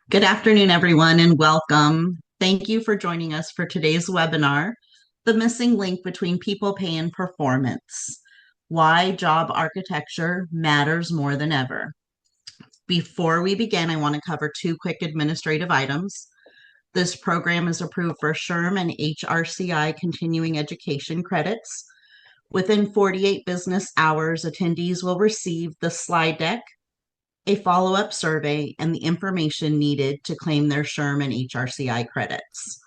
Good afternoon, everyone, and welcome. Thank you for joining us for today's webinar, The Missing Link Between People Pay and Performance, Why Job Architecture Matters More Than Ever. Before we begin, I want to cover two quick administrative items. This program is approved for SHRM and HRCI continuing education credits. Within 48 business hours, attendees will receive the slide deck, a follow-up survey, and the information needed to claim their SHRM and HRCI credits.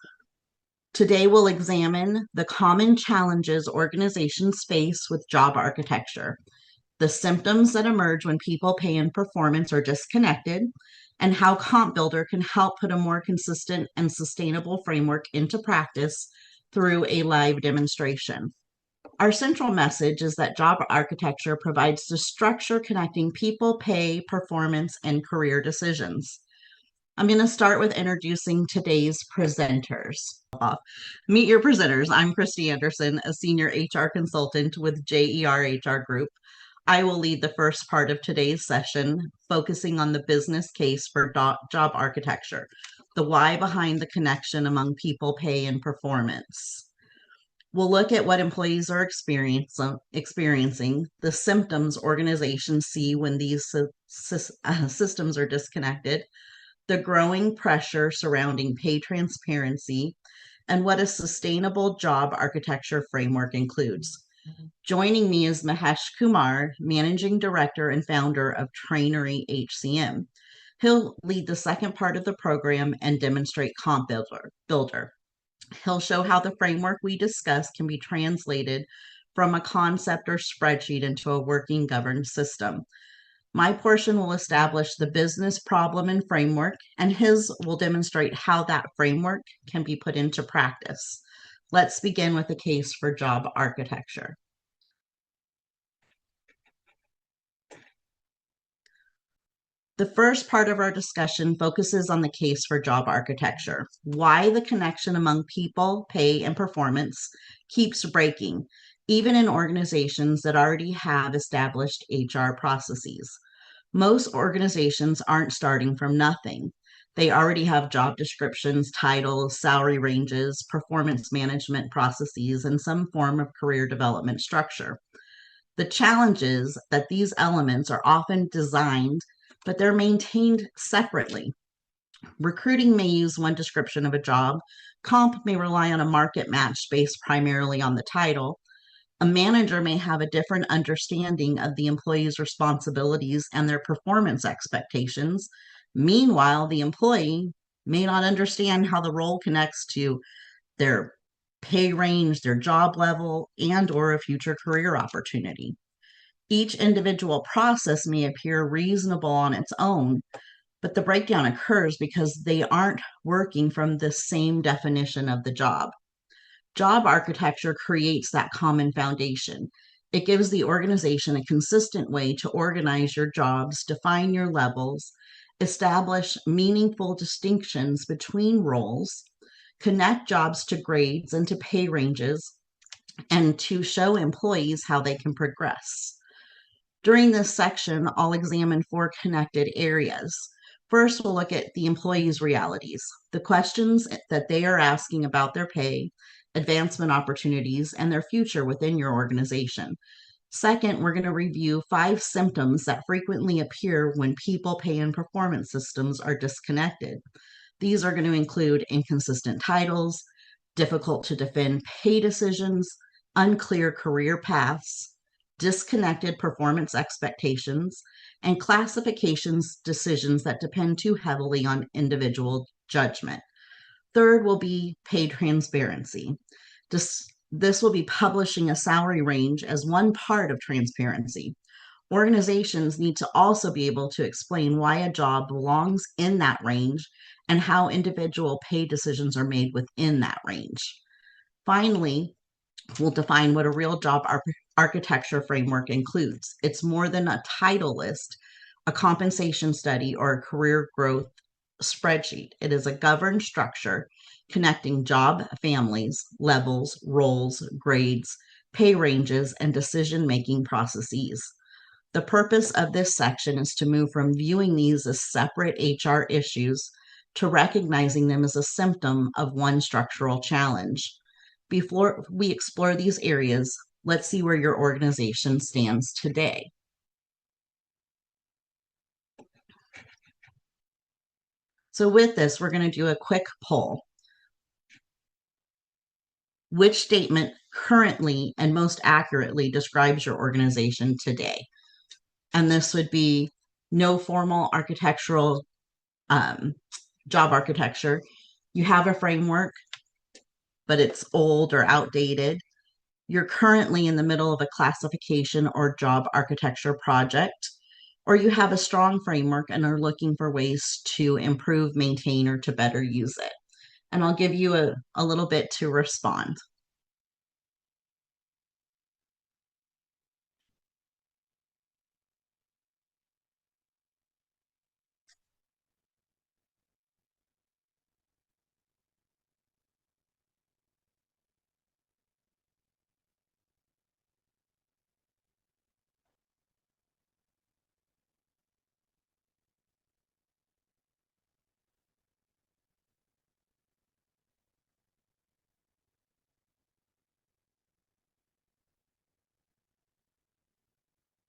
Today, we'll examine the common challenges organizations face with job architecture, the symptoms that emerge when people pay and performance are disconnected, and how Comp Builder can help put a more consistent and sustainable framework into practice through a live demonstration. Our central message is that job architecture provides the structure connecting people, pay, performance, and career decisions. I'm going to start with introducing today's presenters. Meet your presenters. I'm Christy Anderson, a senior HR consultant with JER HR Group. I will lead the first part of today's session, focusing on the business case for job architecture, the why behind the connection among people, pay, and performance. We'll look at what employees are experiencing, the symptoms organizations see when these systems are disconnected, the growing pressure surrounding pay transparency, and what a sustainable job architecture framework includes. Joining me is Mahesh Kumar, Managing Director and founder of Trainery HCM. He'll lead the second part of the program and demonstrate Comp Builder. He'll show how the framework we discussed can be translated from a concept or spreadsheet into a working governed system. My portion will establish the business problem and framework, and his will demonstrate how that framework can be put into practice. Let's begin with a case for job architecture. The first part of our discussion focuses on the case for job architecture, why the connection among people, pay, and performance keeps breaking, even in organizations that already have established HR processes. Most organizations aren't starting from nothing. They already have job descriptions, titles, salary ranges, performance management processes, and some form of career development structure. The challenge is that these elements are often designed, but they're maintained separately. Recruiting may use one description of a job. Comp may rely on a market match based primarily on the title. A manager may have a different understanding of the employee's responsibilities and their performance expectations. Meanwhile, the employee may not understand how the role connects to their pay range, their job level, and or a future career opportunity. Each individual process may appear reasonable on its own, but the breakdown occurs because they aren't working from the same definition of the job. Job architecture creates that common foundation. It gives the organization a consistent way to organize your jobs, define your levels, establish meaningful distinctions between roles, connect jobs to grades and to pay ranges, and to show employees how they can progress. During this section, I'll examine four connected areas. First, we'll look at the employees' realities, the questions that they are asking about their pay, advancement opportunities, and their future within your organization. Second, we're going to review 5 symptoms that frequently appear when people, pay, and performance systems are disconnected. These are going to include inconsistent titles, difficult to defend pay decisions, unclear career paths, disconnected performance expectations, and classifications decisions that depend too heavily on individual judgment. Third will be pay transparency. This will be publishing a salary range as one part of transparency. Organizations need to also be able to explain why a job belongs in that range and how individual pay decisions are made within that range. Finally, we'll define what a real job architecture framework includes. It's more than a title list, a compensation study, or a career growth spreadsheet. It is a governed structure connecting job families, levels, roles, grades, pay ranges, and decision-making processes. The purpose of this section is to move from viewing these as separate HR issues to recognizing them as a symptom of one structural challenge. Before we explore these areas, let's see where your organization stands today. So with this, we're going to do a quick poll. Which statement currently and most accurately describes your organization today? And this would be no formal architectural job architecture. You have a framework, but it's old or outdated. You're currently in the middle of a classification or job architecture project, or you have a strong framework and are looking for ways to improve, maintain, or to better use it. And I'll give you a little bit to respond.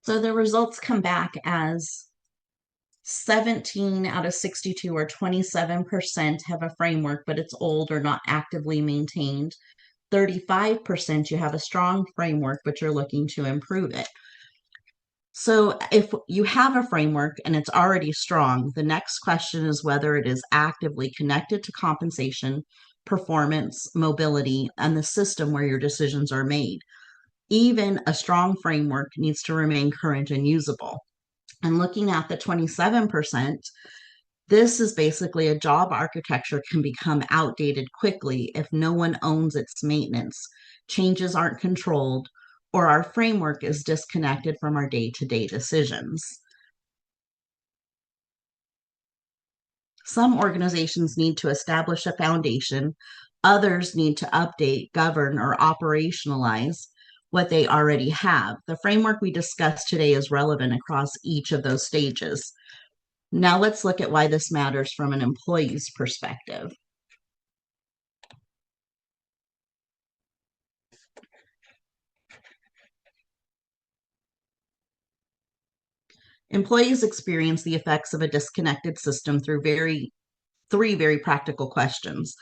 So the results come back as 17 out of 62 or 27% have a framework, but it's old or not actively maintained. 35% you have a strong framework, but you're looking to improve it. So if you have a framework and it's already strong, the next question is whether it is actively connected to compensation, performance, mobility, and the system where your decisions are made. Even a strong framework needs to remain current and usable. And looking at the 27%, this is basically a job architecture can become outdated quickly if no one owns its maintenance, changes aren't controlled, or our framework is disconnected from our day-to-day decisions. Some organizations need to establish a foundation, others need to update, govern, or operationalize what they already have. The framework we discussed today is relevant across each of those stages. Now let's look at why this matters from an employee's perspective. Employees experience the effects of a disconnected system through three very practical questions.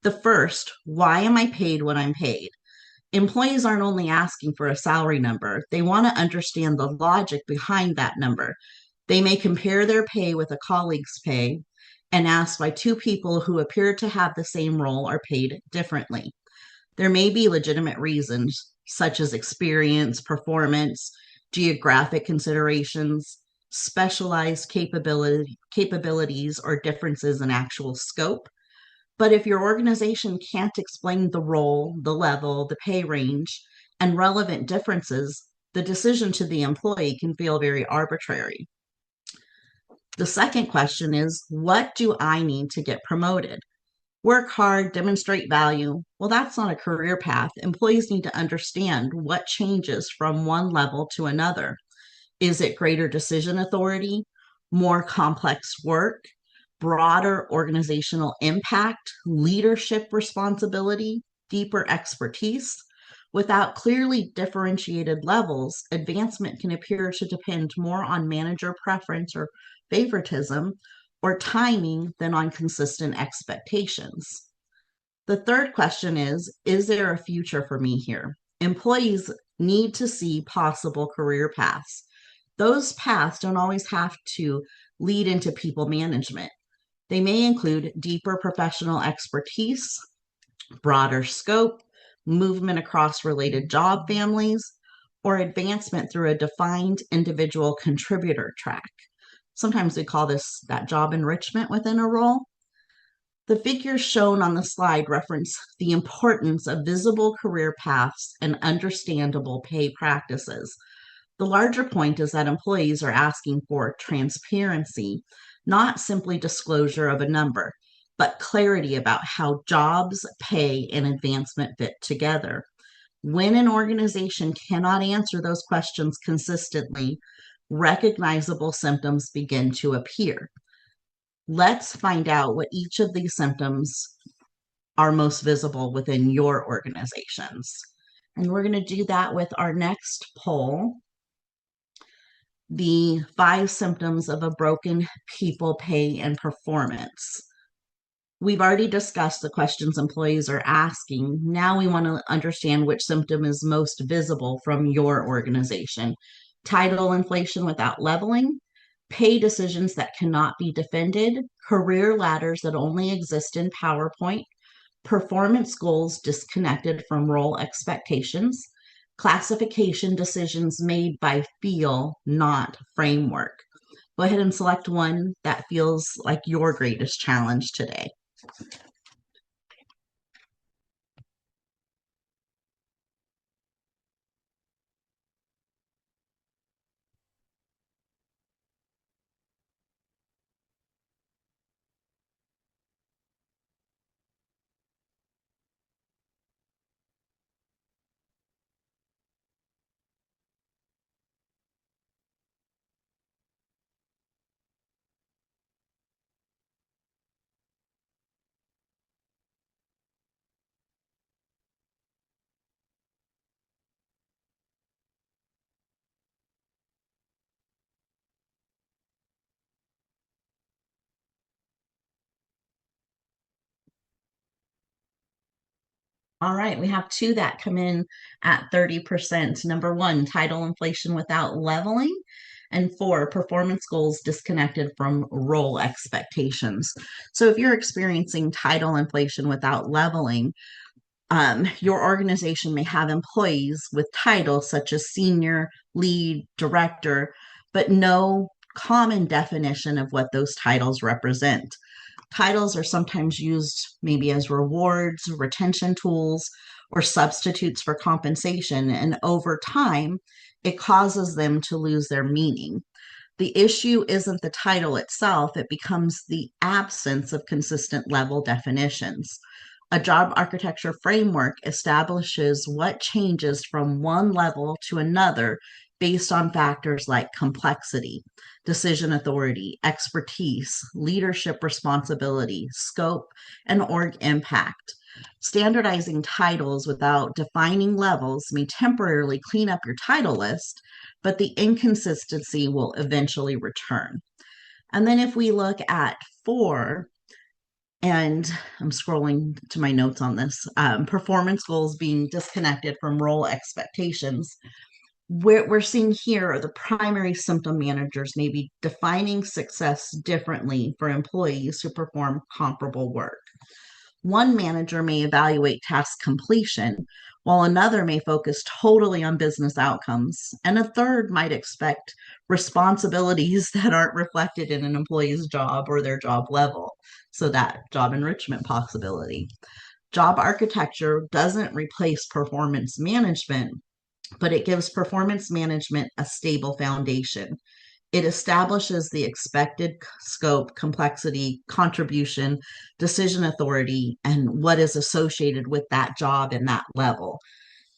The first, why am I paid what I'm paid? Employees aren't only asking for a salary number, they want to understand the logic behind that number. They may compare their pay with a colleague's pay and ask why two people who appear to have the same role are paid differently. There may be legitimate reasons, such as experience, performance, geographic considerations, specialized capabilities, or differences in actual scope. But if your organization can't explain the role, the level, the pay range, and relevant differences, the decision to the employee can feel very arbitrary. The second question is, what do I need to get promoted? Work hard, demonstrate value. Well, that's not a career path. Employees need to understand what changes from one level to another. Is it greater decision authority, more complex work, broader organizational impact, leadership responsibility, deeper expertise? Without clearly differentiated levels, advancement can appear to depend more on manager preference or favoritism or timing than on consistent expectations. The third question is there a future for me here? Employees need to see possible career paths. Those paths don't always have to lead into people management. They may include deeper professional expertise, broader scope, movement across related job families, or advancement through a defined individual contributor track. Sometimes we call this that job enrichment within a role. The figures shown on the slide reference the importance of visible career paths and understandable pay practices. The larger point is that employees are asking for transparency, not simply disclosure of a number, but clarity about how jobs, pay, and advancement fit together. When an organization cannot answer those questions consistently, recognizable symptoms begin to appear. Let's find out what each of these symptoms are most visible within your organizations. And we're going to do that with our next poll, the 5 symptoms of a broken people, pay, and performance. We've already discussed the questions employees are asking. Now we want to understand which symptom is most visible from your organization. Title inflation without leveling, pay decisions that cannot be defended, career ladders that only exist in PowerPoint, performance goals disconnected from role expectations, classification decisions made by feel, not framework. Go ahead and select one that feels like your greatest challenge today. All right, we have 2 that come in at 30%. Number 1, title inflation without leveling. And 4, performance goals disconnected from role expectations. So if you're experiencing title inflation without leveling, your organization may have employees with titles such as senior, lead, director, but no common definition of what those titles represent. Titles are sometimes used maybe as rewards, retention tools, or substitutes for compensation. And over time, it causes them to lose their meaning. The issue isn't the title itself, it becomes the absence of consistent level definitions. A job architecture framework establishes what changes from one level to another based on factors like complexity, decision authority, expertise, leadership responsibility, scope, and org impact. Standardizing titles without defining levels may temporarily clean up your title list, but the inconsistency will eventually return. And then if we look at 4, and I'm scrolling to my notes on this, performance goals being disconnected from role expectations. What we're seeing here are the primary symptom managers may be defining success differently for employees who perform comparable work. One manager may evaluate task completion, while another may focus totally on business outcomes, and a third might expect responsibilities that aren't reflected in an employee's job or their job level. So that job enrichment possibility. Job architecture doesn't replace performance management, but it gives performance management a stable foundation. It establishes the expected scope, complexity, contribution, decision authority, and what is associated with that job and that level.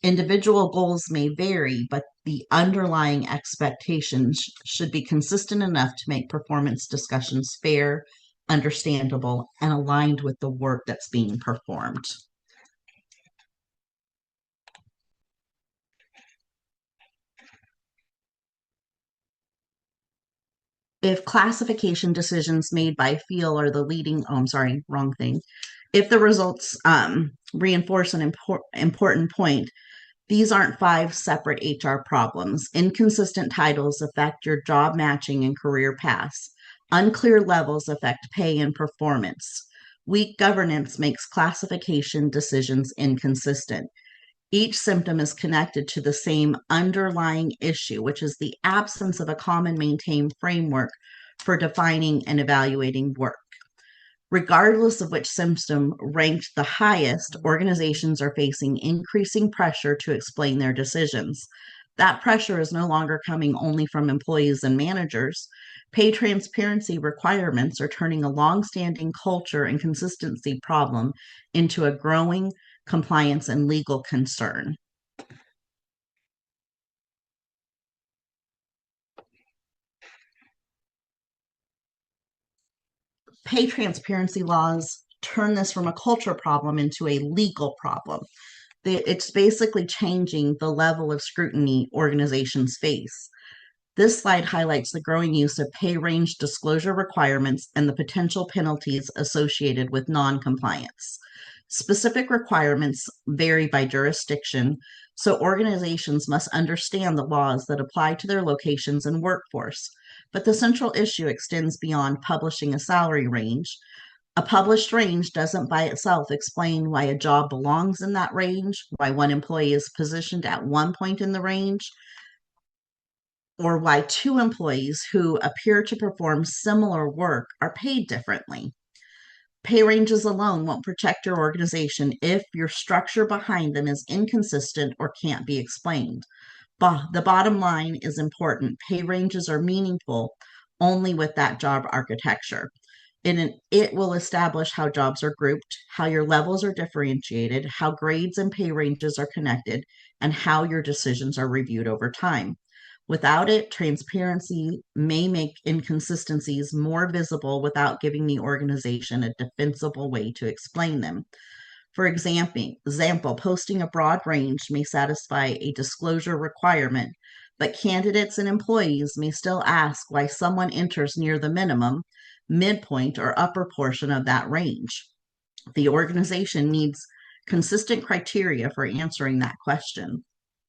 Individual goals may vary, but the underlying expectations should be consistent enough to make performance discussions fair, understandable, and aligned with the work that's being performed. If classification decisions made by feel are the leading, oh, I'm sorry, wrong thing. If the results reinforce an important point, these aren't 5 separate HR problems. Inconsistent titles affect your job matching and career paths. Unclear levels affect pay and performance. Weak governance makes classification decisions inconsistent. Each symptom is connected to the same underlying issue, which is the absence of a common maintained framework for defining and evaluating work. Regardless of which symptom ranked the highest, organizations are facing increasing pressure to explain their decisions. That pressure is no longer coming only from employees and managers. Pay transparency requirements are turning a longstanding culture and consistency problem into a growing compliance and legal concern. Pay transparency laws turn this from a culture problem into a legal problem. It's basically changing the level of scrutiny organizations face. This slide highlights the growing use of pay range disclosure requirements and the potential penalties associated with non-compliance. Specific requirements vary by jurisdiction, so organizations must understand the laws that apply to their locations and workforce. But the central issue extends beyond publishing a salary range. A published range doesn't by itself explain why a job belongs in that range, why one employee is positioned at one point in the range, or why two employees who appear to perform similar work are paid differently. Pay ranges alone won't protect your organization if your structure behind them is inconsistent or can't be explained. The bottom line is important. Pay ranges are meaningful only with that job architecture. And it will establish how jobs are grouped, how your levels are differentiated, how grades and pay ranges are connected, and how your decisions are reviewed over time. Without it, transparency may make inconsistencies more visible without giving the organization a defensible way to explain them. For example, posting a broad range may satisfy a disclosure requirement, but candidates and employees may still ask why someone enters near the minimum, midpoint, or upper portion of that range. The organization needs consistent criteria for answering that question,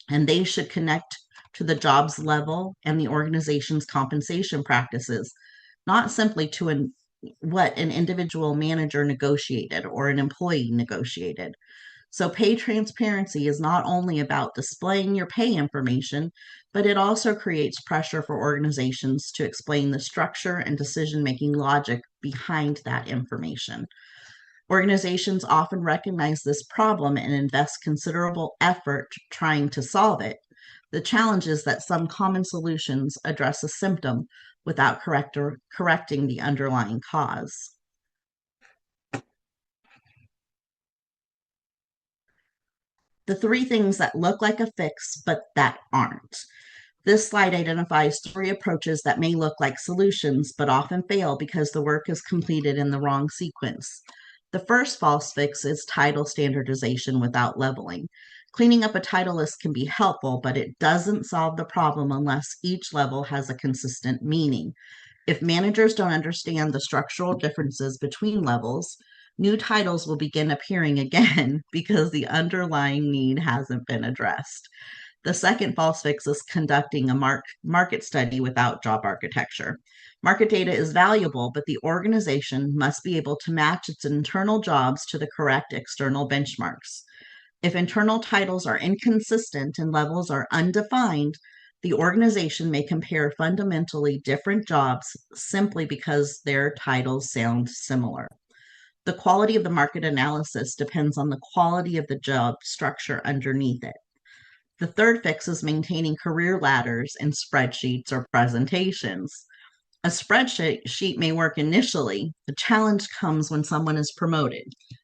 and they should connect to the job's level and the organization's compensation practices, not simply to what an individual manager negotiated or an employee negotiated. So, pay transparency is not only about displaying your pay information, but it also creates pressure for organizations to explain the structure and decision making logic behind that information. Organizations often recognize this problem and invest considerable effort trying to solve it. The challenge is that some common solutions address a symptom without correcting the underlying cause. The three things that look like a fix but that aren't. This slide identifies three approaches that may look like solutions but often fail because the work is completed in the wrong sequence. The first false fix is title standardization without leveling. Cleaning up a title list can be helpful, but it doesn't solve the problem unless each level has a consistent meaning. If managers don't understand the structural differences between levels, new titles will begin appearing again because the underlying need hasn't been addressed. The second false fix is conducting a market study without job architecture. Market data is valuable, but the organization must be able to match its internal jobs to the correct external benchmarks. If internal titles are inconsistent and levels are undefined, the organization may compare fundamentally different jobs simply because their titles sound similar. The quality of the market analysis depends on the quality of the job structure underneath it. The third fix is maintaining career ladders in spreadsheets or presentations. A spreadsheet may work initially. The challenge comes when someone is promoted,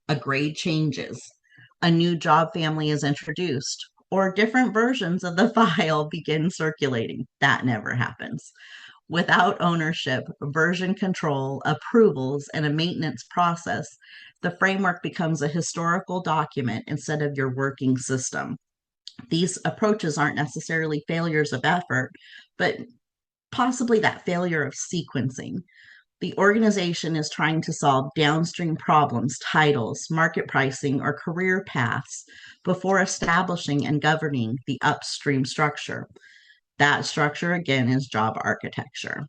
a grade changes, a new job family is introduced, or different versions of the file begin circulating. That never happens. Without ownership, version control, approvals, and a maintenance process, the framework becomes a historical document instead of your working system. These approaches aren't necessarily failures of effort, but possibly that failure of sequencing. The organization is trying to solve downstream problems, titles, market pricing, or career paths before establishing and governing the upstream structure. That structure, again, is job architecture.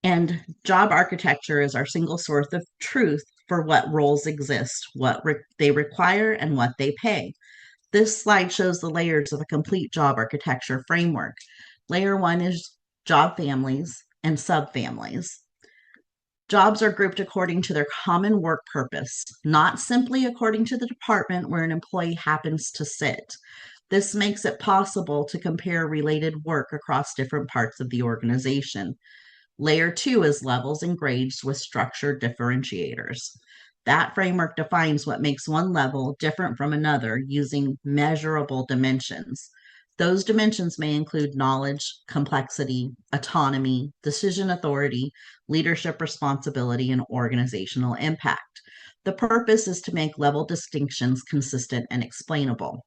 And job architecture is our single source of truth for what roles exist, what they require, and what they pay. This slide shows the layers of a complete job architecture framework. Layer one is job families and subfamilies. Jobs are grouped according to their common work purpose, not simply according to the department where an employee happens to sit. This makes it possible to compare related work across different parts of the organization. Layer two is levels and grades with structured differentiators. That framework defines what makes one level different from another using measurable dimensions. Those dimensions may include knowledge, complexity, autonomy, decision authority, leadership responsibility, and organizational impact. The purpose is to make level distinctions consistent and explainable.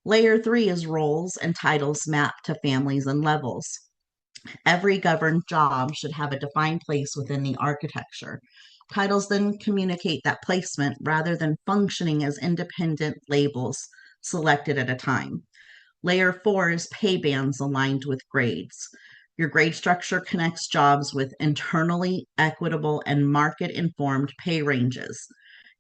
Layer 3 is roles and titles mapped to families and levels. Every governed job should have a defined place within the architecture. Titles then communicate that placement rather than functioning as independent labels selected at a time. Layer 4 is pay bands aligned with grades. Your grade structure connects jobs with internally equitable and market informed pay ranges.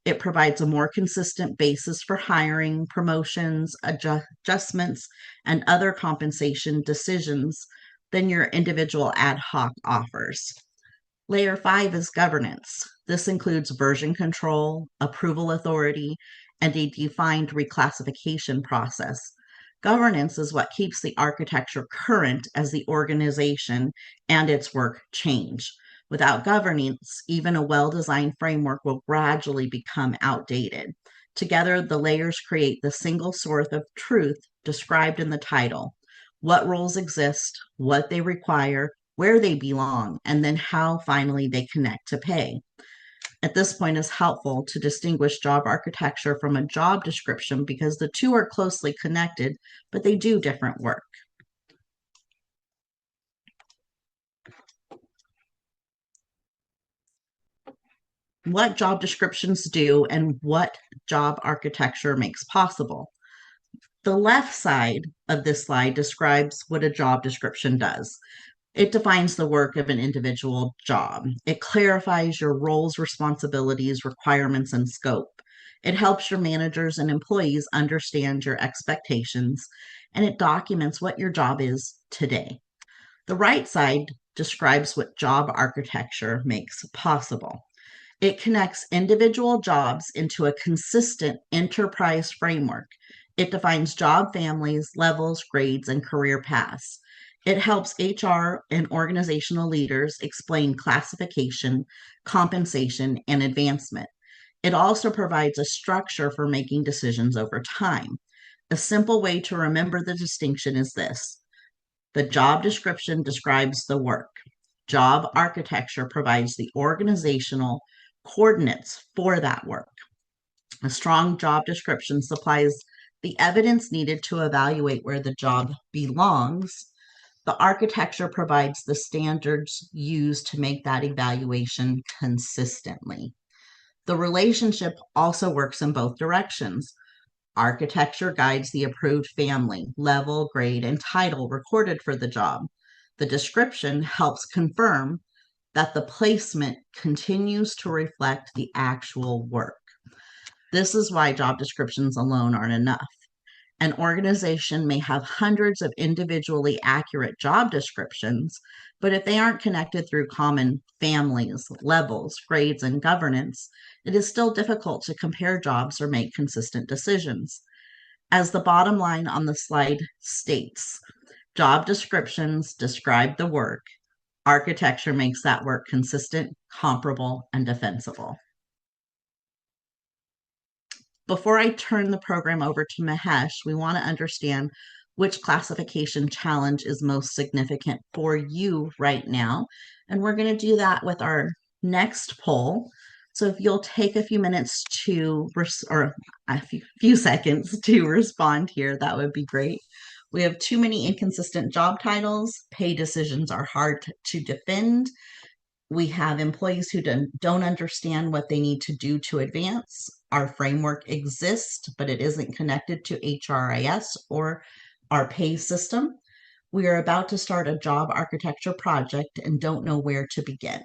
It provides a more consistent basis for hiring, promotions, adjustments, and other compensation decisions than your individual ad hoc offers. Layer 5 is governance. This includes version control, approval authority, and a defined reclassification process. Governance is what keeps the architecture current as the organization and its work change. Without governance, even a well designed framework will gradually become outdated. Together, the layers create the single source of truth described in the title: what roles exist, what they require, where they belong, and then how finally they connect to pay. At this point, it's helpful to distinguish job architecture from a job description because the two are closely connected, but they do different work. What job descriptions do and what job architecture makes possible. The left side of this slide describes what a job description does. It defines the work of an individual job. It clarifies your roles, responsibilities, requirements, and scope. It helps your managers and employees understand your expectations, and it documents what your job is today. The right side describes what job architecture makes possible. It connects individual jobs into a consistent enterprise framework. It defines job families, levels, grades, and career paths. It helps HR and organizational leaders explain classification, compensation, and advancement. It also provides a structure for making decisions over time. A simple way to remember the distinction is this: the job description describes the work. Job architecture provides the organizational coordinates for that work. A strong job description supplies the evidence needed to evaluate where the job belongs. The architecture provides the standards used to make that evaluation consistently. The relationship also works in both directions. Architecture guides the approved family, level, grade, and title recorded for the job. The description helps confirm that the placement continues to reflect the actual work. This is why job descriptions alone aren't enough. An organization may have hundreds of individually accurate job descriptions, but if they aren't connected through common families, levels, grades, and governance, it is still difficult to compare jobs or make consistent decisions. As the bottom line on the slide states, job descriptions describe the work. Architecture makes that work consistent, comparable, and defensible. Before I turn the program over to Mahesh, we want to understand which classification challenge is most significant for you right now. And we're going to do that with our next poll. So if you'll take a few minutes or a few seconds to respond here, that would be great. We have too many inconsistent job titles. Pay decisions are hard to defend. We have employees who don't understand what they need to do to advance. Our framework exists, but it isn't connected to HRIS or our pay system. We are about to start a job architecture project and don't know where to begin.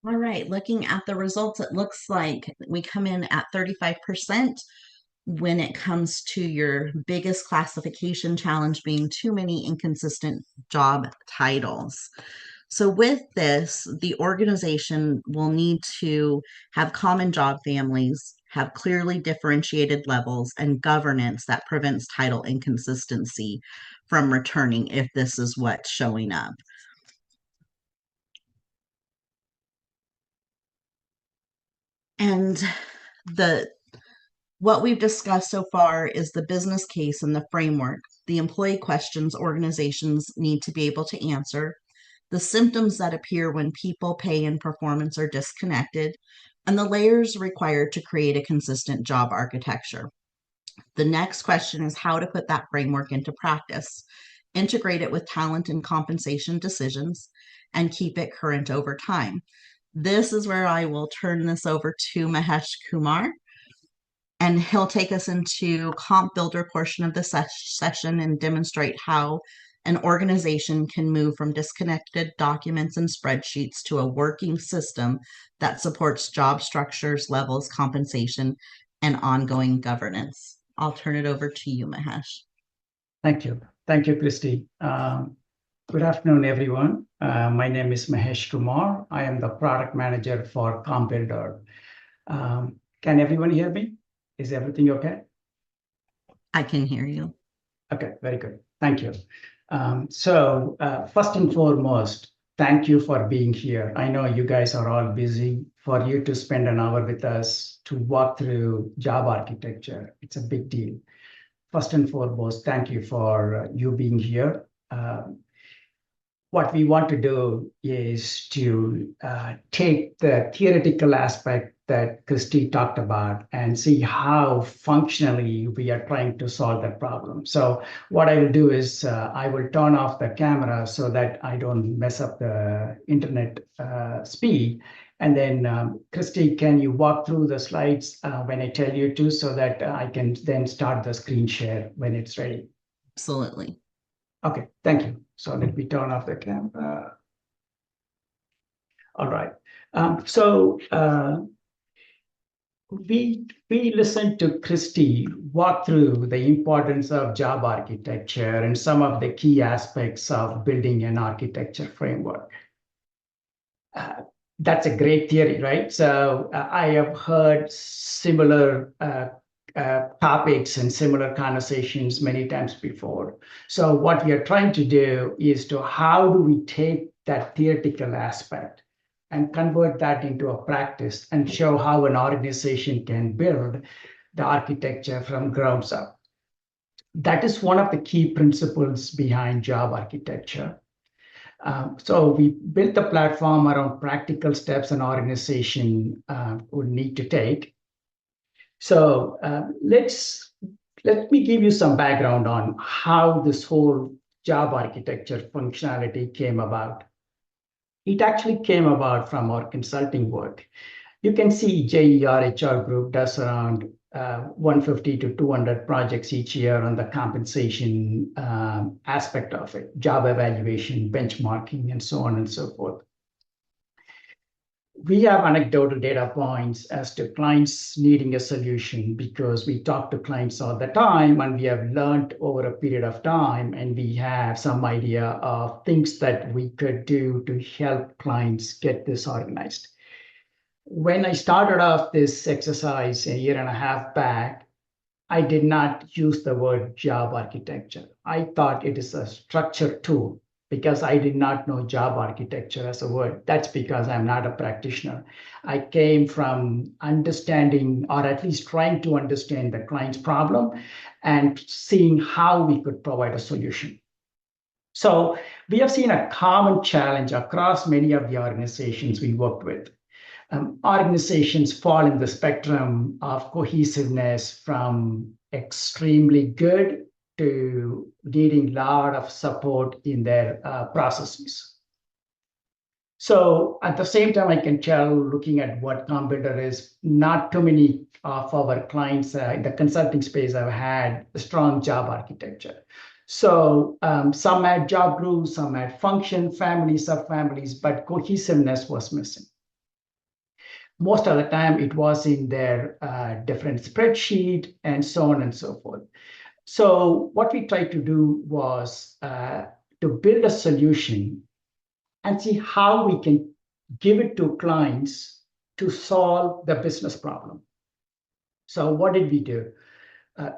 All right, looking at the results, it looks like we come in at 35% when it comes to your biggest classification challenge being too many inconsistent job titles. So, with this, the organization will need to have common job families, have clearly differentiated levels, and governance that prevents title inconsistency from returning if this is what's showing up. And the what we've discussed so far is the business case and the framework, the employee questions organizations need to be able to answer, the symptoms that appear when people, pay, and performance are disconnected, and the layers required to create a consistent job architecture. The next question is how to put that framework into practice, integrate it with talent and compensation decisions, and keep it current over time. This is where I will turn this over to Mahesh Kumar, and he'll take us into comp builder portion of the session and demonstrate how an organization can move from disconnected documents and spreadsheets to a working system that supports job structures, levels, compensation, and ongoing governance. I'll turn it over to you, Mahesh. Thank you. Thank you, Christy. Good afternoon, everyone. My name is Mahesh Kumar. I am the product manager for Comp Builder. Can everyone hear me? Is everything okay? I can hear you. Okay, very good. Thank you. First and foremost, thank you for being here. I know you guys are all busy. For you to spend an hour with us to walk through job architecture, it's a big deal. First and foremost, thank you for you being here. What we want to do is to take the theoretical aspect that Christy talked about and see how functionally we are trying to solve that problem. So what I will do is I will turn off the camera so that I don't mess up the internet speed. And then, Christy, can you walk through the slides when I tell you to so that I can then start the screen share when it's ready? Absolutely. Okay, thank you. So let me turn off the camera. All right. We listened to Christy walk through the importance of job architecture and some of the key aspects of building an architecture framework. That's a great theory, right? So I have heard similar topics and similar conversations many times before. So what we are trying to do is to how do we take that theoretical aspect and convert that into a practice and show how an organization can build the architecture from ground up. That is one of the key principles behind job architecture. So we built the platform around practical steps an organization would need to take. So let me give you some background on how this whole job architecture functionality came about. It actually came about from our consulting work. You can see JER HR Group does around 150 to 200 projects each year on the compensation aspect of it, job evaluation, benchmarking, and so on and so forth. We have anecdotal data points as to clients needing a solution because we talk to clients all the time and we have learned over a period of time and we have some idea of things that we could do to help clients get this organized. When I started off this exercise a year and a half back, I did not use the word job architecture. I thought it is a structure tool because I did not know job architecture as a word. That's because I'm not a practitioner. I came from understanding, or at least trying to understand the client's problem and seeing how we could provide a solution. So we have seen a common challenge across many of the organizations we worked with. Organizations fall in the spectrum of cohesiveness from extremely good to needing a lot of support in their processes. So at the same time, I can tell, looking at what Comp Builder is, not too many of our clients in the consulting space have had a strong job architecture. So some had job groups, some had function, families, subfamilies, but cohesiveness was missing. Most of the time, it was in their different spreadsheet and so on and so forth. So what we tried to do was to build a solution and see how we can give it to clients to solve the business problem. So what did we do? Uh,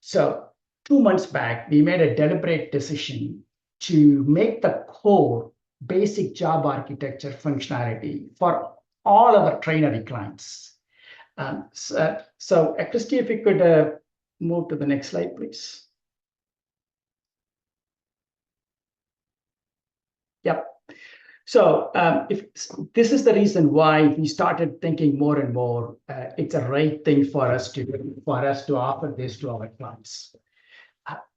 so 2 months back, we made a deliberate decision to make the core basic job architecture functionality for all our trainery clients. Christy, if you could move to the next slide, please. Yep. So if this is the reason why we started thinking more and more, it's a right thing for us to offer this to our clients.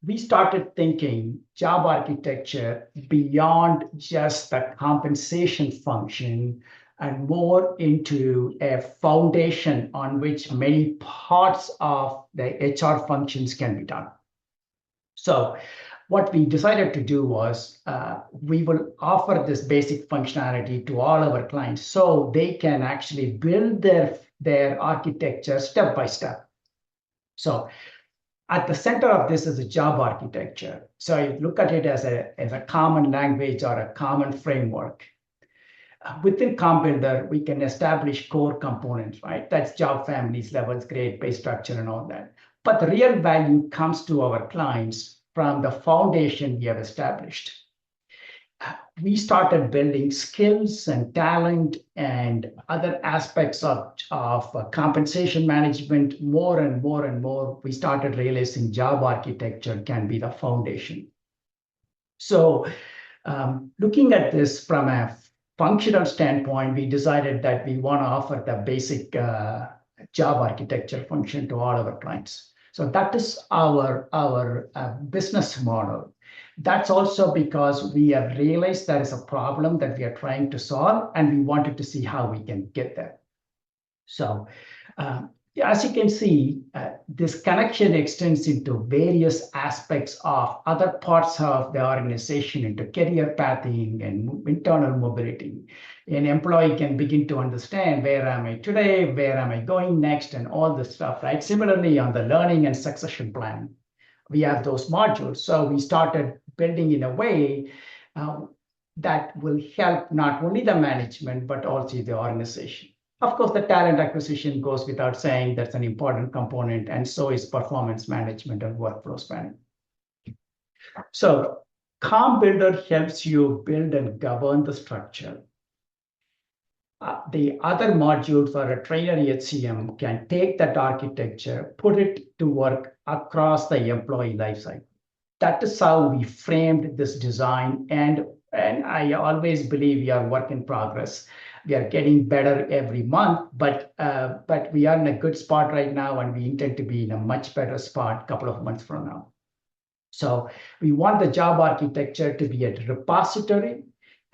We started thinking job architecture beyond just the compensation function and more into a foundation on which many parts of the HR functions can be done. So what we decided to do was we will offer this basic functionality to all our clients so they can actually build their architecture step by step. So at the center of this is a job architecture. So you look at it as a common language or a common framework. Within CompBuilder, we can establish core components, right? That's job families, levels, grade, pay structure, and all that. But the real value comes to our clients from the foundation we have established. We started building skills and talent and other aspects of compensation management more and more and more. We started realizing job architecture can be the foundation. So looking at this from a functional standpoint, we decided that we want to offer the basic job architecture function to all our clients. So that is our business model. That's also because we have realized there is a problem that we are trying to solve, and we wanted to see how we can get there. So as you can see, this connection extends into various aspects of other parts of the organization, into career pathing and internal mobility. An employee can begin to understand, where am I today, where am I going next, and all this stuff, right? Similarly, on the learning and succession plan, we have those modules. So we started building in a way that will help not only the management, but also the organization. Of course, the talent acquisition goes without saying. That's an important component, and so is performance management and workflow planning. So CompBuilder helps you build and govern the structure. The other modules for a trainer HCM can take that architecture, put it to work across the employee lifecycle. That is how we framed this design, and I always believe we are work in progress. We are getting better every month, but we are in a good spot right now, and we intend to be in a much better spot a couple of months from now. So we want the job architecture to be a repository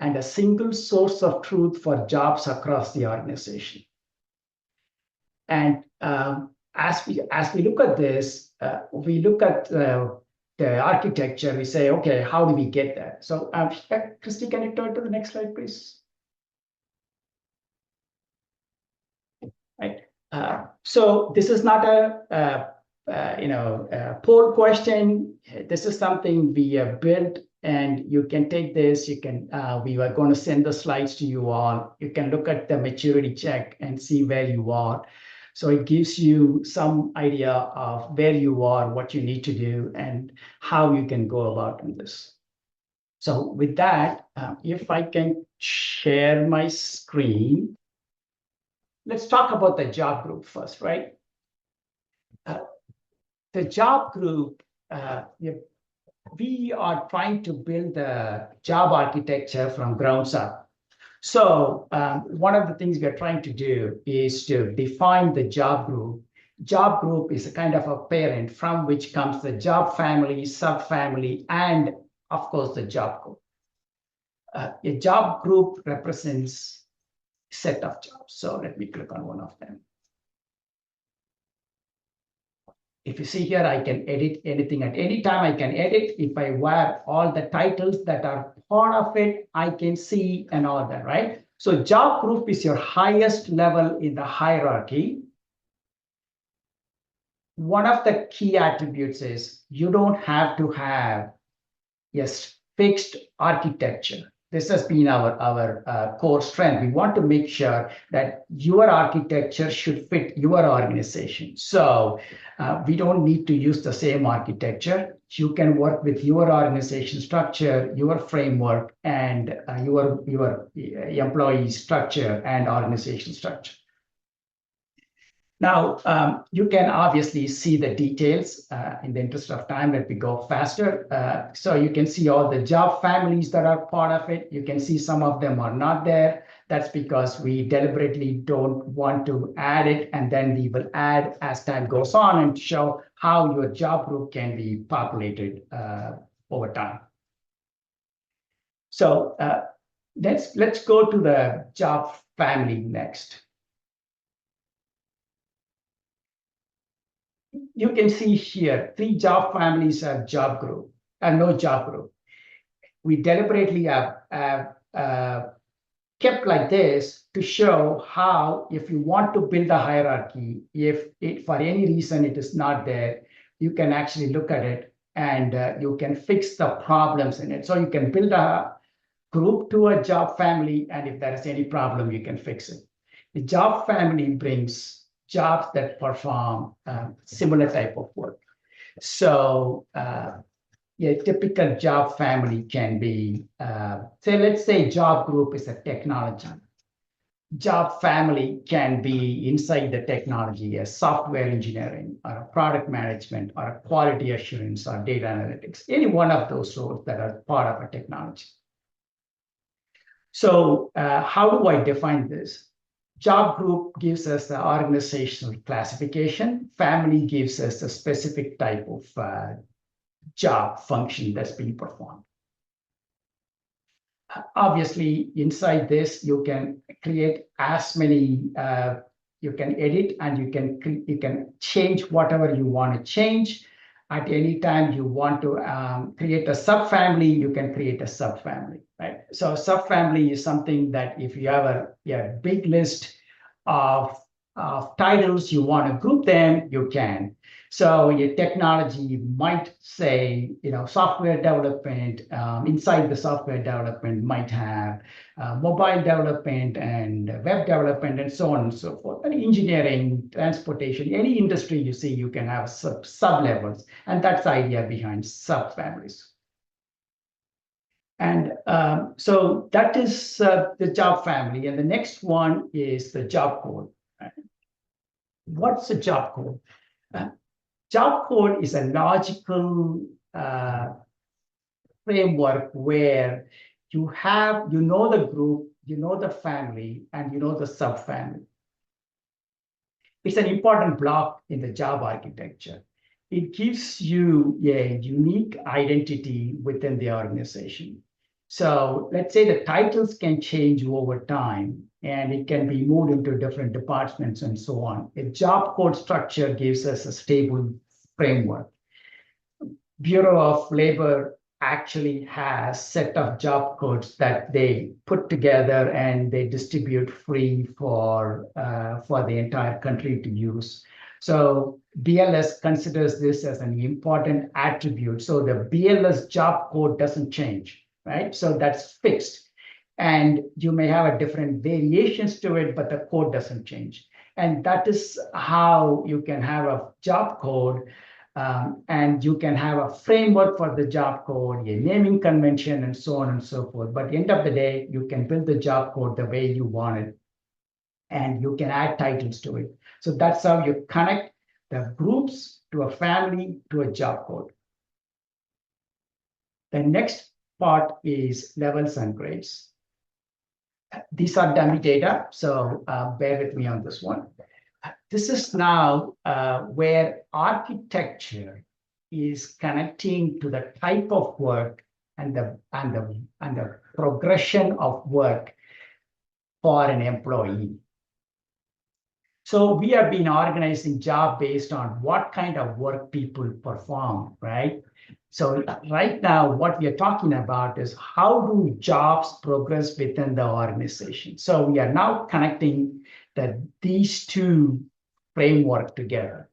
and a single source of truth for jobs across the organization. And as we look at this, we look at the architecture, we say, okay, how do we get there? So Christy, can you turn to the next slide, please? Right. So this is not a poll question. This is something we have built, and you can take this. You can. We were going to send the slides to you all. You can look at the maturity check and see where you are. So it gives you some idea of where you are, what you need to do, and how you can go about in this. So with that, if I can share my screen. Let's talk about the job group first, right? The job group, we are trying to build the job architecture from ground up. So one of the things we are trying to do is to define the job group. Job group is a kind of a parent from which comes the job family, subfamily, and of course the job group. A job group represents set of jobs. So let me click on one of them. If you see here, I can edit anything at any time. I can edit. If I wear all the titles that are part of it, I can see and all that, right? So job group is your highest level in the hierarchy. One of the key attributes is you don't have to have a fixed architecture. This has been our core strength. We want to make sure that your architecture should fit your organization. So we don't need to use the same architecture. You can work with your organization structure, your framework, and your employee structure and organization structure. Now, you can obviously see the details in the interest of time. Let me go faster. So you can see all the job families that are part of it. You can see some of them are not there. That's because we deliberately don't want to add it, and then we will add as time goes on and show how your job group can be populated over time. So let's go to the job family next. You can see here, 3 job families have job group and no job group. We deliberately have kept like this to show how, if you want to build a hierarchy, if it, for any reason it is not there, you can actually look at it and you can fix the problems in it. So you can build a group to a job family, and if there is any problem, you can fix it. The job family brings jobs that perform similar type of work. So a typical job family can be, say, let's say job group is a technology. Job family can be inside the technology as software engineering or a product management or a quality assurance or data analytics, any one of those roles that are part of a technology. So how do I define this? Job group gives us the organizational classification. Family gives us a specific type of job function that's being performed. Obviously, inside this, you can create as many, you can edit and you can change whatever you want to change. At any time you want to create a subfamily, you can create a subfamily, right? So a subfamily is something that if you have a big list of titles, you want to group them, you can. So your technology might say, software development. Inside the software development might have mobile development and web development and so on and so forth. And engineering, transportation, any industry you see, you can have sub-levels. And that's the idea behind subfamilies. And so that is the job family. And the next one is the job code. What's the job code? Job code is a logical framework where you know the group, you know the family, and you know the subfamily. It's an important block in the job architecture. It gives you a unique identity within the organization. So let's say the titles can change over time, and it can be moved into different departments and so on. A job code structure gives us a stable framework. Bureau of Labor actually has set of job codes that they put together and they distribute free for the entire country to use. So BLS considers this as an important attribute. So the BLS job code doesn't change, right? So that's fixed. And you may have a different variations to it, but the code doesn't change. And that is how you can have a job code. And you can have a framework for the job code, a naming convention, and so on and so forth. But at the end of the day, you can build the job code the way you want it, and you can add titles to it. So that's how you connect the groups to a family to a job code. The next part is levels and grades. These are dummy data, so bear with me on this one. This is now where architecture is connecting to the type of work and the progression of work for an employee. So we have been organizing job based on what kind of work people perform, right? So right now, what we are talking about is how do jobs progress within the organization. So we are now connecting these two framework together.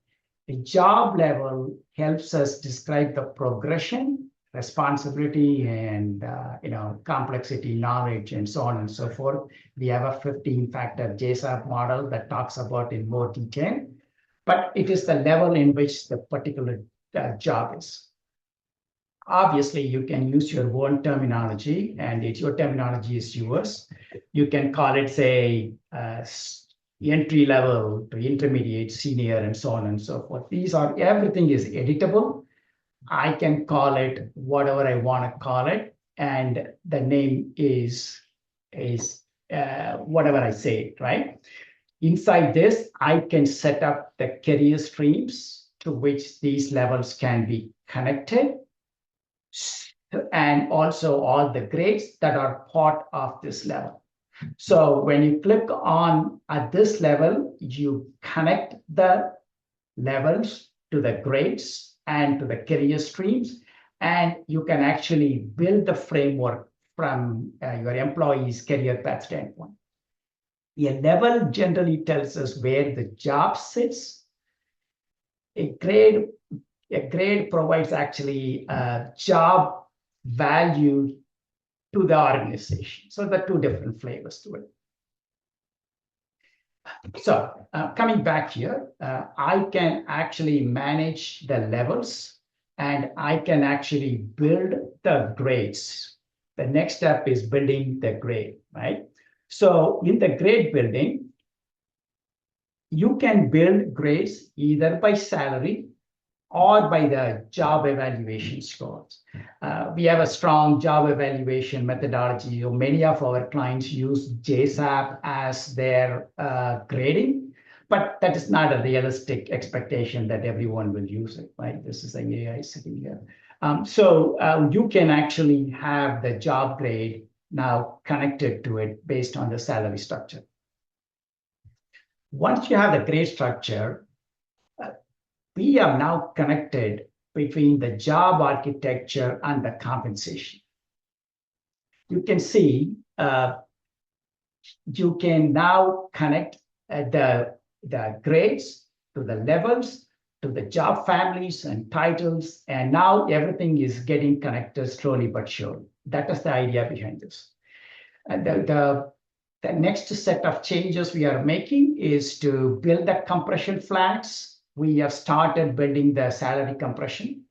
The job level helps us describe the progression, responsibility, and complexity, knowledge, and so on and so forth. We have a 15-factor JSAP model that talks about in more detail, but it is the level in which the particular job is. Obviously, you can use your own terminology, and your terminology is yours. You can call it, say, entry level to intermediate, senior, and so on and so forth. Everything is editable. I can call it whatever I want to call it, and the name is whatever I say, right? Inside this, I can set up the career streams to which these levels can be connected, and also all the grades that are part of this level. So when you click on at this level, you connect the levels to the grades and to the career streams, and you can actually build the framework from your employee's career path standpoint. A level generally tells us where the job sits. A grade provides actually a job value to the organization. So there are two different flavors to it. So coming back here, I can actually manage the levels, and I can actually build the grades. The next step is building the grade, right? So in the grade building, you can build grades either by salary or by the job evaluation scores. We have a strong job evaluation methodology. Many of our clients use JSAP as their grading, but that is not a realistic expectation that everyone will use it, right? This is an AI sitting here. So you can actually have the job grade now connected to it based on the salary structure. Once you have the grade structure, we are now connected between the job architecture and the compensation. You can see you can now connect the grades to the levels, to the job families and titles, and now everything is getting connected slowly but surely. That is the idea behind this. And the next set of changes we are making is to build the compression flags. We have started building the salary compression,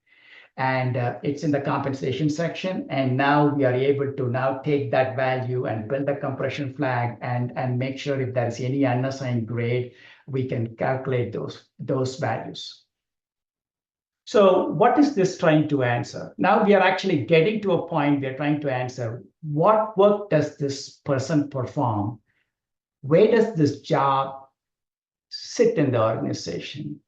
and it's in the compensation section. And now we are able to now take that value and build the compression flag and make sure if there is any unassigned grade, we can calculate those values. So what is this trying to answer? Now we are actually getting to a point we are trying to answer what work does this person perform? Where does this job sit in the organization?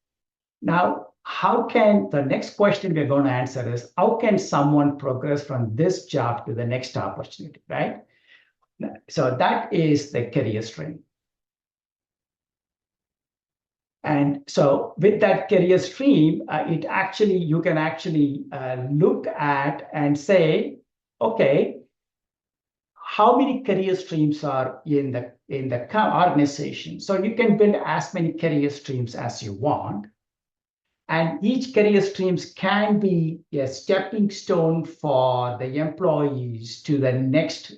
Now, the next question we're going to answer is, how can someone progress from this job to the next opportunity, right? So that is the career stream. And so with that career stream, you can actually look at and say, okay, how many career streams are in the organization? So you can build as many career streams as you want. And each career streams can be a stepping stone for the employees to the next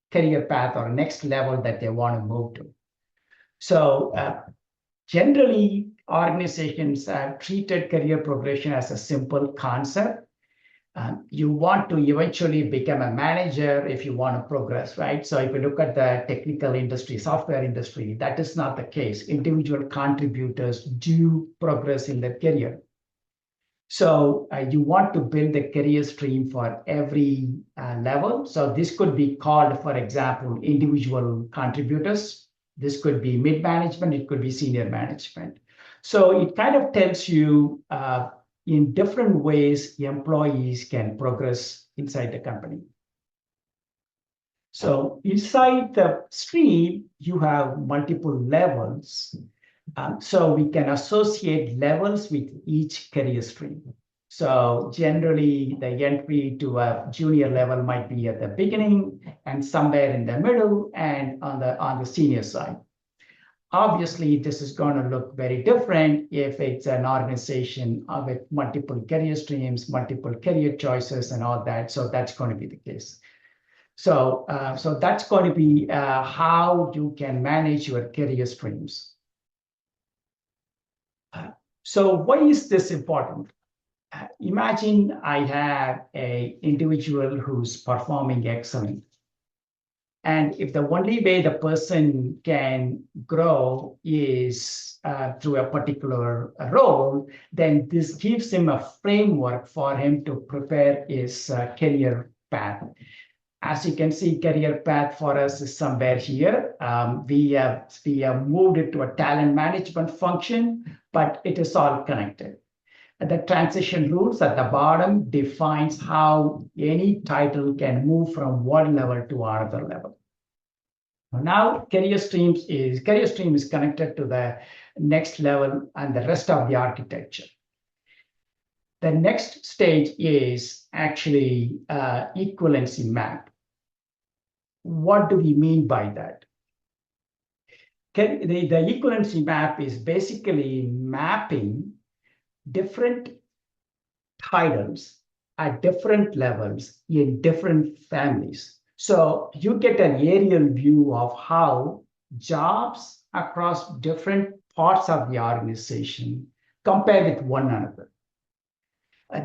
career path or next level that they want to move to. So generally, organizations have treated career progression as a simple concept. You want to eventually become a manager if you want to progress, right? So if you look at the technical industry, software industry, that is not the case. Individual contributors do progress in their career. So you want to build a career stream for every level. So this could be called, for example, individual contributors. This could be mid-management. It could be senior management. So it kind of tells you in different ways employees can progress inside the company. So inside the stream, you have multiple levels. So we can associate levels with each career stream. So generally, the entry to a junior level might be at the beginning and somewhere in the middle and on the senior side. Obviously, this is going to look very different if it's an organization with multiple career streams, multiple career choices, and all that. So that's going to be the case. So that's going to be how you can manage your career streams. So why is this important? Imagine I have an individual who's performing excellent. And if the only way the person can grow is through a particular role, then this gives him a framework for him to prepare his career path. As you can see, career path for us is somewhere here. We have moved it to a talent management function, but it is all connected. The transition rules at the bottom defines how any title can move from one level to another level. Now, career stream is connected to the next level and the rest of the architecture. The next stage is actually equivalency map. What do we mean by that? The equivalency map is basically mapping different titles at different levels in different families. So you get an aerial view of how jobs across different parts of the organization compare with one another.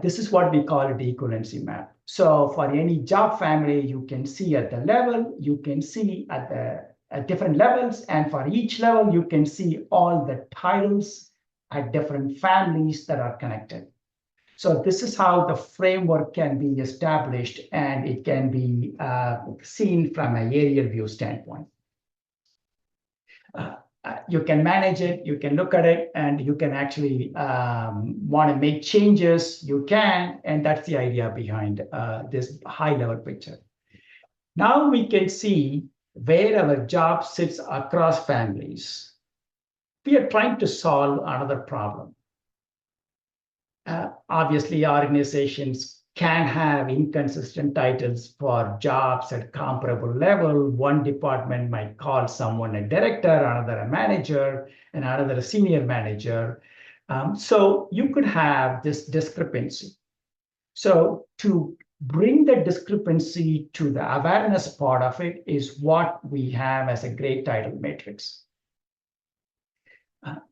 This is what we call the equivalency map. So for any job family, you can see at the level, you can see at different levels, and for each level, you can see all the titles at different families that are connected. So this is how the framework can be established, and it can be seen from an aerial view standpoint. You can manage it, you can look at it, and you can actually want to make changes, you can, and that's the idea behind this high-level picture. Now we can see where our job sits across families. We are trying to solve another problem. Obviously, organizations can have inconsistent titles for jobs at comparable level. One department might call someone a director, another a manager, and another a senior manager. So you could have this discrepancy. So to bring the discrepancy to the awareness part of it is what we have as a grade title matrix.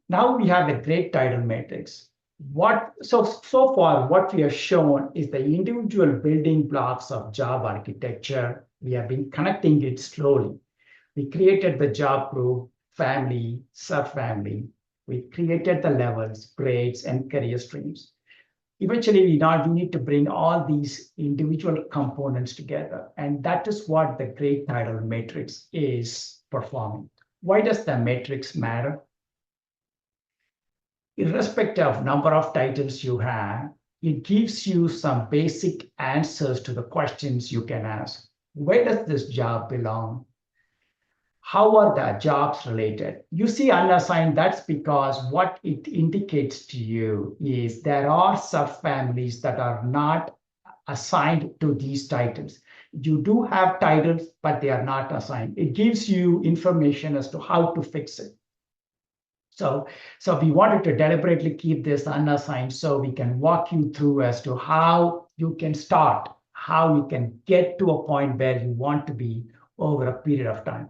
Now we have a grade title matrix. So far, what we have shown is the individual building blocks of job architecture. We have been connecting it slowly. We created the job group, family, subfamily. We created the levels, grades, and career streams. Eventually, we need to bring all these individual components together. And that is what the grade title matrix is performing. Why does the matrix matter? Irrespective of number of titles you have, it gives you some basic answers to the questions you can ask. Where does this job belong? How are the jobs related? You see unassigned, that's because what it indicates to you is there are subfamilies that are not assigned to these titles. You do have titles, but they are not assigned. It gives you information as to how to fix it. So we wanted to deliberately keep this unassigned so we can walk you through as to how you can start, how you can get to a point where you want to be over a period of time.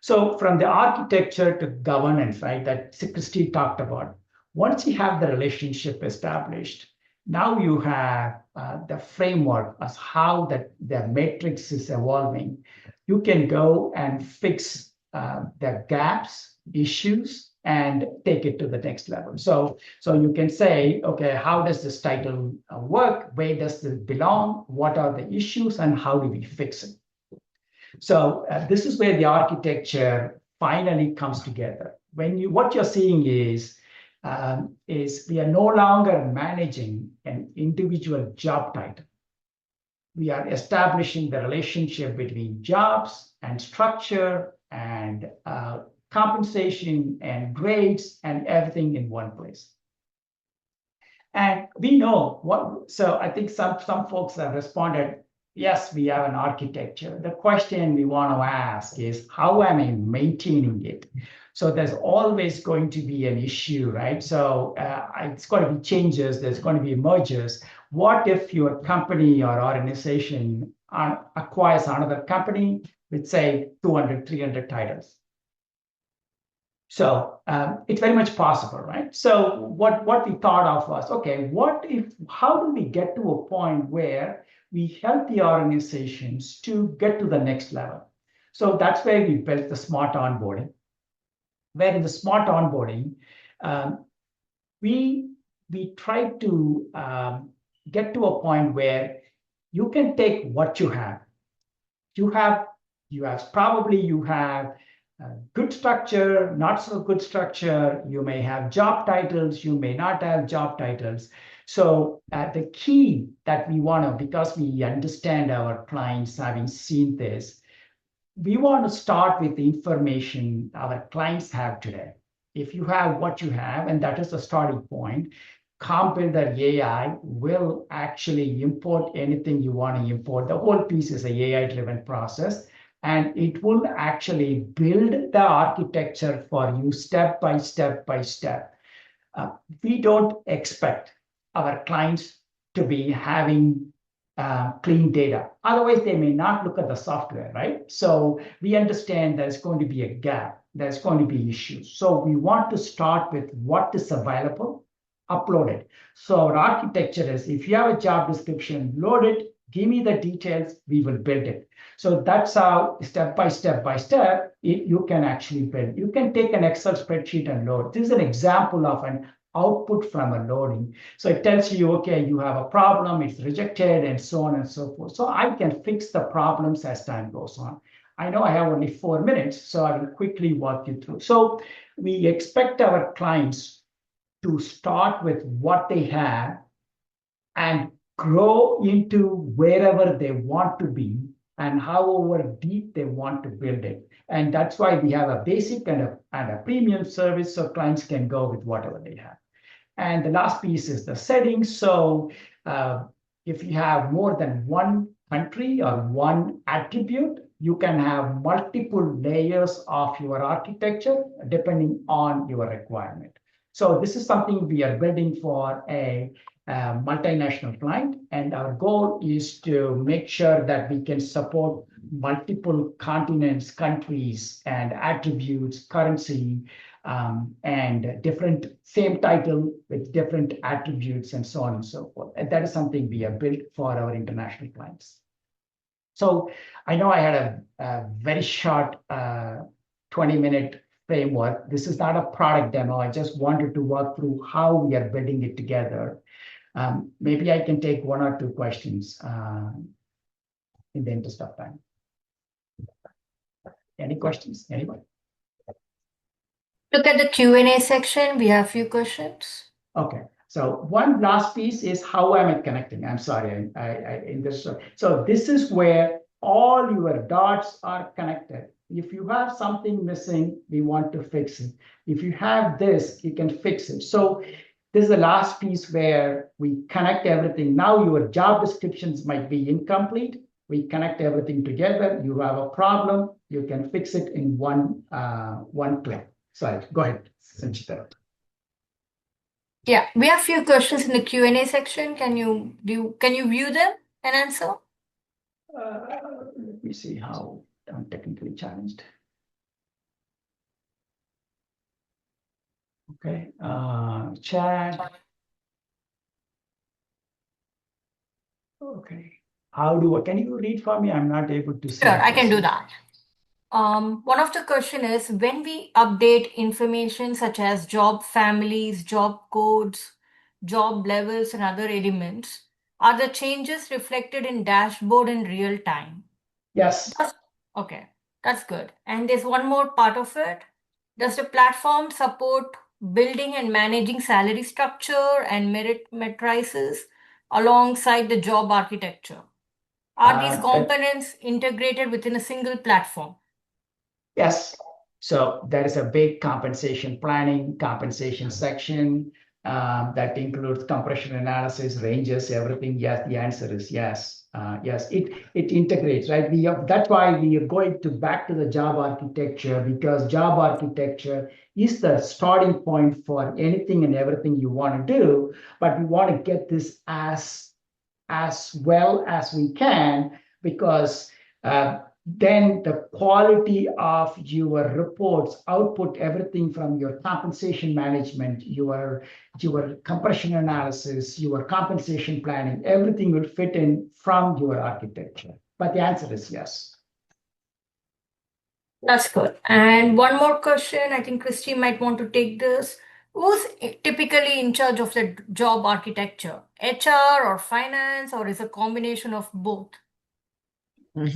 So from the architecture to governance, right, that Christy talked about, once you have the relationship established, now you have the framework as how the matrix is evolving. You can go and fix the gaps, issues, and take it to the next level. So you can say, okay, how does this title work? Where does it belong? What are the issues, and how do we fix it? So this is where the architecture finally comes together. What you're seeing is we are no longer managing an individual job title. We are establishing the relationship between jobs and structure and compensation and grades and everything in one place. And we know what, so I think some folks have responded, yes, we have an architecture. The question we want to ask is, how am I maintaining it? So there's always going to be an issue, right? So it's going to be changes, there's going to be mergers. What if your company or organization acquires another company with, say, 200, 300 titles? So it's very much possible, right? So what we thought of was, okay, how do we get to a point where we help the organizations to get to the next level? So that's where we built the smart onboarding, where in the smart onboarding, um, we try to get to a point where you can take what you have. You have good structure, not so good structure. You may have job titles, you may not have job titles. So the key that we want to, because we understand our clients having seen this, we want to start with the information our clients have today. If you have what you have, and that is the starting point, Combuilder AI will actually import anything you want to import. The whole piece is a AI-driven process, and it will actually build the architecture for you step by step by step. We don't expect our clients to be having clean data. Otherwise, they may not look at the software, right? So we understand there's going to be a gap, there's going to be issues. So we want to start with what is available, upload it. So our architecture is, if you have a job description, load it, give me the details, we will build it. So that's how step by step by step, you can actually build. You can take an Excel spreadsheet and load. This is an example of an output from a loading. So it tells you, okay, you have a problem, it's rejected, and so on and so forth. So I can fix the problems as time goes on. I know I have only 4 minutes, so I will quickly walk you through. So we expect our clients to start with what they have and grow into wherever they want to be and however deep they want to build it. And that's why we have a basic and a premium service, so clients can go with whatever they have. And the last piece is the settings. So if you have more than one country or one attribute, you can have multiple layers of your architecture depending on your requirement. So this is something we are building for a multinational client, and our goal is to make sure that we can support multiple continents, countries, and attributes, currency, and different same title with different attributes and so on and so forth. And that is something we have built for our international clients. So I know I had a very short 20-minute framework. This is not a product demo. I just wanted to walk through how we are building it together. Maybe I can take 1 or 2 questions in the interest of time. Any questions? Anybody? Look at the Q&A section. We have a few questions. Okay. So one last piece is, how am I connecting? I'm sorry, in this. So this is where all your dots are connected. If you have something missing, we want to fix it. If you have this, you can fix it. So this is the last piece where we connect everything. Now your job descriptions might be incomplete. We connect everything together. You have a problem, you can fix it in one click. Sorry, go ahead, Sanchita. Yeah, we have a few questions in the Q&A section. Can you view them and answer? Let me see how I'm technically challenged. Okay, chat. Okay, can you read for me? I'm not able to see. Sure, I can do that. One of the question is, when we update information such as job families, job codes, job levels, and other elements, are the changes reflected in dashboard in real time? Yes. Okay, that's good. And there's one more part of it. Does the platform support building and managing salary structure and merit matrices alongside the job architecture? Are these components integrated within a single platform? Yes. So there is a big compensation planning, compensation section. That includes compression analysis, ranges, everything. Yes, the answer is yes. Yes, it integrates, right? That's why we are going back to the job architecture, because job architecture is the starting point for anything and everything you want to do. But we want to get this as well as we can, because then the quality of your reports, output, everything from your compensation management, your compression analysis, your compensation planning, everything will fit in from your architecture. But the answer is yes. That's good. And one more question, I think Christy might want to take this. Who's typically in charge of the job architecture? HR or finance, or is a combination of both?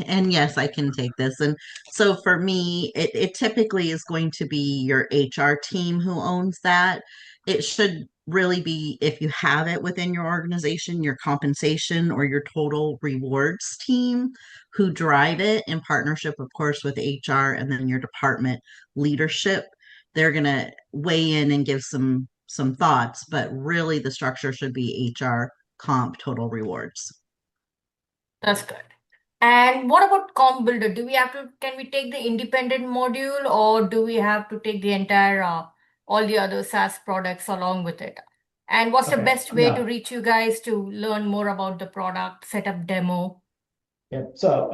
And yes, I can take this. And so for me, it typically is going to be your HR team who owns that. It should really be, if you have it within your organization, your compensation or your total rewards team who drive it in partnership, of course, with HR and then your department leadership. They're going to weigh in and give some thoughts, but really the structure should be HR, comp, total rewards. That's good. And what about Comp Builder? Can we take the independent module, or do we have to take the entire, all the other SaaS products along with it? And what's the Okay. best way to No. reach you guys to learn more about the product, set up demo? Yeah. So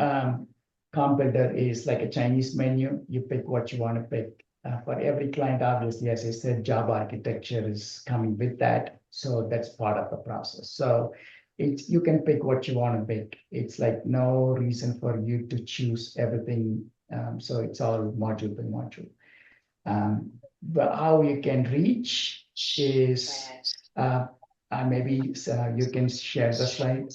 Comp Builder is like a Chinese menu. You pick what you want to pick. For every client, obviously, as I said, job architecture is coming with that. So that's part of the process. So you can pick what you want to pick. It's like no reason for you to choose everything. So it's all module by module. But how you can reach is maybe you can share the slide.